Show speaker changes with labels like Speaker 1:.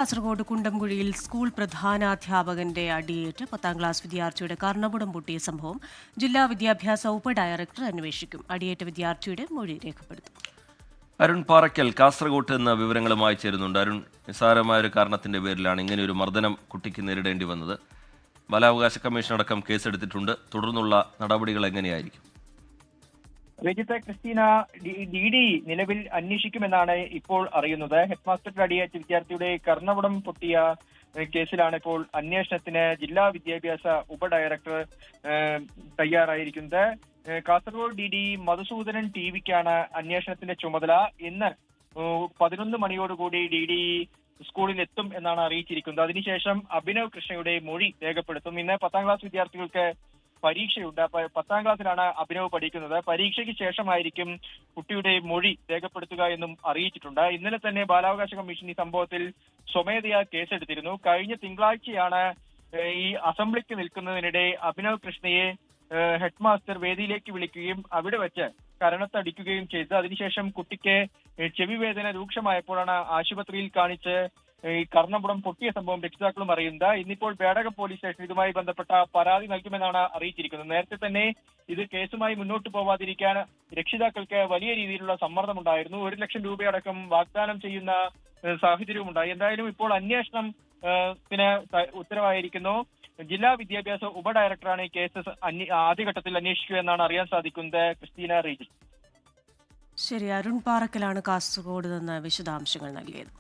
Speaker 1: Kasaragod കുണ്ടംകുഴിയിൽ school പ്രധാനാധ്യാപകന്റെ അടിയേറ്റ് 10ാം class വിദ്യാർത്ഥിയുടെ കർണപുടം പൊട്ടിയ സംഭവം ജില്ലാ വിദ്യാഭ്യാസ ഉപഡയറക്ടർ അന്വേഷിക്കും. അടിയേറ്റ വിദ്യാർത്ഥിയുടെ മൊഴി രേഖപ്പെടുത്തും.
Speaker 2: അരുൺ പാറയ്ക്കൽ കാസർഗോഡ് എന്ന വിവരങ്ങളുമായി ചേരുന്നുണ്ട്. അരുൺ, നിസ്സാരമായ ഒരു കാരണത്തിന്റെ പേരിലാണ് ഇങ്ങനെയൊരു മർദ്ദനം കുട്ടിക്ക് നേരിടേണ്ടി വന്നത്. ബാലാവകാശ കമ്മീഷൻ അടക്കം കേസെടുത്തിട്ടുണ്ട്. തുടർന്നുള്ള നടപടികൾ എങ്ങനെയായിരിക്കും?
Speaker 3: രജിത ക്രിസ്റ്റീന ഡി ഡി നിലവിൽ അന്വേഷിക്കുമെന്നാണ് ഇപ്പോൾ അറിയുന്നത്. ഹെഡ്മാസ്റ്ററുടെ അടിയേറ്റ വിദ്യാർത്ഥിയുടെ കർണപുടം പൊട്ടിയ കേസിലാണ് ഇപ്പോൾ അന്വേഷണത്തിന് ജില്ലാ വിദ്യാഭ്യാസ ഉപഡയറക്ടർ തയ്യാറായിരിക്കുന്നത്. Kasaragod D D Madhusoodanan T വിക്കാണ് അന്വേഷണത്തിന്റെ ചുമതല. ഇന്ന് 11 മണിയോടുകൂടി ഡി ഡി സ്കൂളിൽ എത്തും എന്നാണ് അറിയിച്ചിരിക്കുന്നത്. അതിനുശേഷം അഭിനവ് കൃഷ്ണയുടെ മൊഴി രേഖപ്പെടുത്തും. ഇന്ന് 10ാം ക്ലാസ് വിദ്യാർത്ഥികൾക്ക് പരീക്ഷയുണ്ട്. 10ാം ക്ലാസ്സിലാണ് അഭിനവ് പഠിക്കുന്നത്. പരീക്ഷയ്ക്ക് ശേഷമായിരിക്കും കുട്ടിയുടെ മൊഴി രേഖപ്പെടുത്തുക എന്നും അറിയിച്ചിട്ടുണ്ട്. ഇന്നലെ തന്നെ ബാലാവകാശ കമ്മീഷൻ ഈ സംഭവത്തിൽ സ്വമേധയാ കേസെടുത്തിരുന്നു. കഴിഞ്ഞ തിങ്കളാഴ്ചയാണ് ഈ അസംബ്ലിക്ക് നിൽക്കുന്നതിനിടെ അഭിനവ് കൃഷ്ണയെ ഹെഡ്മാസ്റ്റർ വേദിയിലേക്ക് വിളിക്കുകയും അവിടെ വെച്ച് കരണത്തടിക്കുകയും ചെയ്തു. അതിനുശേഷം കുട്ടിക്ക് ചെവിവേദന രൂക്ഷമായപ്പോഴാണ് ആശുപത്രിയിൽ കാണിച്ച് ഈ കർണപുടം പൊട്ടിയ സംഭവം രക്ഷിതാക്കളും അറിയുന്നത്. ഇന്നിപ്പോൾ പേടകം പോലീസ് സ്റ്റേഷൻ ഇതുമായി ബന്ധപ്പെട്ട പരാതി നൽകുമെന്നാണ് അറിയിച്ചിരിക്കുന്നത്. നേരത്തെ തന്നെ ഇത് കേസുമായി മുന്നോട്ട് പോവാതിരിക്കാൻ രക്ഷിതാക്കൾക്ക് വലിയ രീതിയിലുള്ള സമ്മർദ്ദമുണ്ടായിരുന്നു. 1 ലക്ഷം രൂപയടക്കം വാഗ്ദാനം ചെയ്യുന്ന സാഹചര്യവുമുണ്ടായി. എന്തായാലും ഇപ്പോൾ അന്വേഷണം ഉത്തരവായിരിക്കുന്നു. ജില്ലാ വിദ്യാഭ്യാസ ഉപഡയറക്ടറാണ് ഈ കേസ് ആദ്യഘട്ടത്തിൽ അന്വേഷിക്കുക എന്നാണ് അറിയാൻ സാധിക്കുന്നത്. ക്രിസ്റ്റീന റീജി.
Speaker 1: ശരി, അരുൺ പാറക്കലാണ് കാസർഗോഡ് നിന്ന് വിശദാംശങ്ങൾ നൽകിയത്.